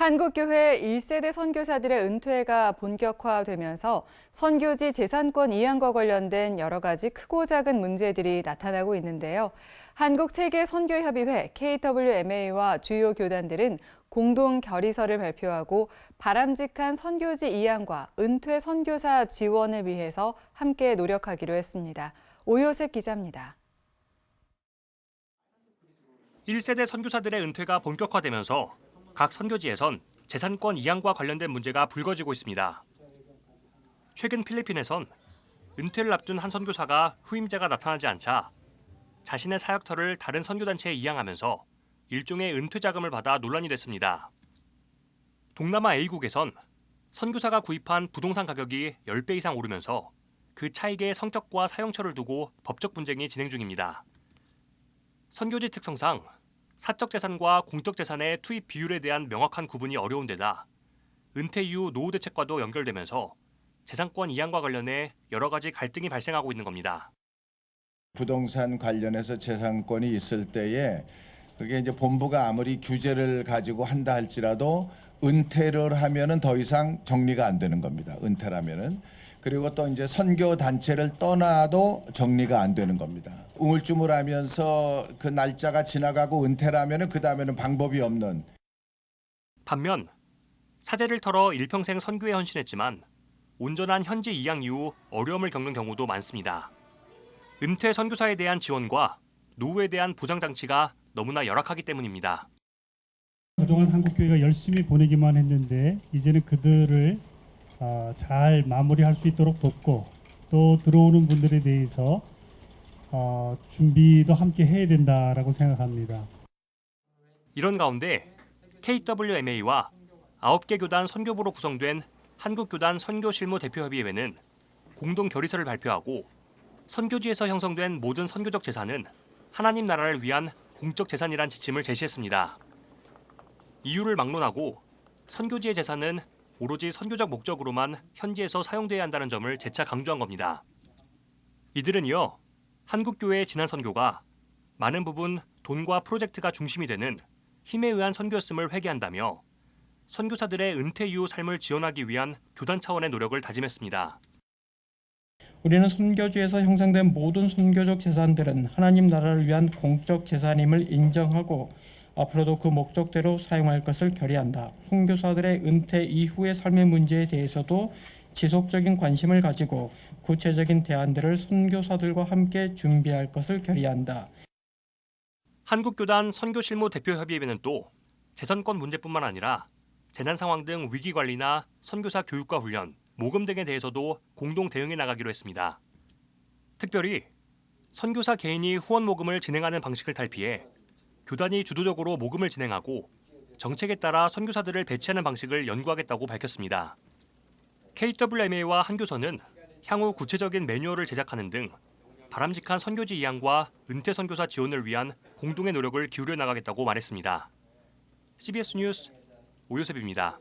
한국교회 1세대 선교사들의 은퇴가 본격화되면서 선교지 재산권 이양과 관련된 여러 가지 크고 작은 문제들이 나타나고 있는데요. 한국세계선교협의회 KWMA와 주요 교단들은 공동 결의서를 발표하고 바람직한 선교지 이양과 은퇴 선교사 지원을 위해서 함께 노력하기로 했습니다. 오요셉 기자입니다. 1세대 선교사들의 은퇴가 본격화되면서 각 선교지에선 재산권 이양과 관련된 문제가 불거지고 있습니다. 최근 필리핀에선 은퇴를 앞둔 한 선교사가 후임자가 나타나지 않자 자신의 사역터를 다른 선교단체에 이양하면서 일종의 은퇴 자금을 받아 논란이 됐습니다. 동남아 A국에선 선교사가 구입한 부동산 가격이 10배 이상 오르면서 그 차익의 성격과 사용처를 두고 법적 분쟁이 진행 중입니다. 선교지 특성상 사적 재산과 공적 재산의 투입 비율에 대한 명확한 구분이 어려운 데다 은퇴 이후 노후 대책과도 연결되면서 재산권 이양과 관련해 여러 가지 갈등이 발생하고 있는 겁니다. 부동산 관련해서 재산권이 있을 때에 그게 이제 본부가 아무리 규제를 가지고 한다 할지라도 은퇴를 하면은 더 이상 정리가 안 되는 겁니다. 은퇴라면은. 그리고 또 이제 선교 단체를 떠나도 정리가 안 되는 겁니다. 우물쭈물하면서 그 날짜가 지나가고 은퇴라면은 그 다음에는 방법이 없는. 반면 사제를 털어 일평생 선교에 헌신했지만 온전한 현지 이양 이후 어려움을 겪는 경우도 많습니다. 은퇴 선교사에 대한 지원과 노후에 대한 보장 장치가 너무나 열악하기 때문입니다. 그동안 한국교회가 열심히 보내기만 했는데 이제는 그들을 잘 마무리할 수 있도록 돕고 또 들어오는 분들에 대해서 준비도 함께 해야 된다라고 생각합니다. 이런 가운데 KWMA와 9개 교단 선교부로 구성된 한국교단 선교실무대표협의회는 공동 결의서를 발표하고 선교지에서 형성된 모든 선교적 재산은 하나님 나라를 위한 공적 재산이란 지침을 제시했습니다. 이유를 막론하고 선교지의 재산은 오로지 선교적 목적으로만 현지에서 사용돼야 한다는 점을 재차 강조한 겁니다. 이들은 이어 한국교회의 지난 선교가 많은 부분 돈과 프로젝트가 중심이 되는 힘에 의한 선교였음을 회개한다며 선교사들의 은퇴 이후 삶을 지원하기 위한 교단 차원의 노력을 다짐했습니다. 우리는 선교지에서 형성된 모든 선교적 재산들은 하나님 나라를 위한 공적 재산임을 인정하고 앞으로도 그 목적대로 사용할 것을 결의한다. 선교사들의 은퇴 이후의 삶의 문제에 대해서도 지속적인 관심을 가지고 구체적인 대안들을 선교사들과 함께 준비할 것을 결의한다. 한국교단 선교실무대표협의회는 또 재산권 문제뿐만 아니라 재난 상황 등 위기 관리나 선교사 교육과 훈련, 모금 등에 대해서도 공동 대응해 나가기로 했습니다. 특별히 선교사 개인이 후원 모금을 진행하는 방식을 탈피해 교단이 주도적으로 모금을 진행하고 정책에 따라 선교사들을 배치하는 방식을 연구하겠다고 밝혔습니다. KWMA와 한교서는 향후 구체적인 매뉴얼을 제작하는 등 바람직한 선교지 이양과 은퇴 선교사 지원을 위한 공동의 노력을 기울여 나가겠다고 말했습니다. CBS 뉴스 오요셉입니다.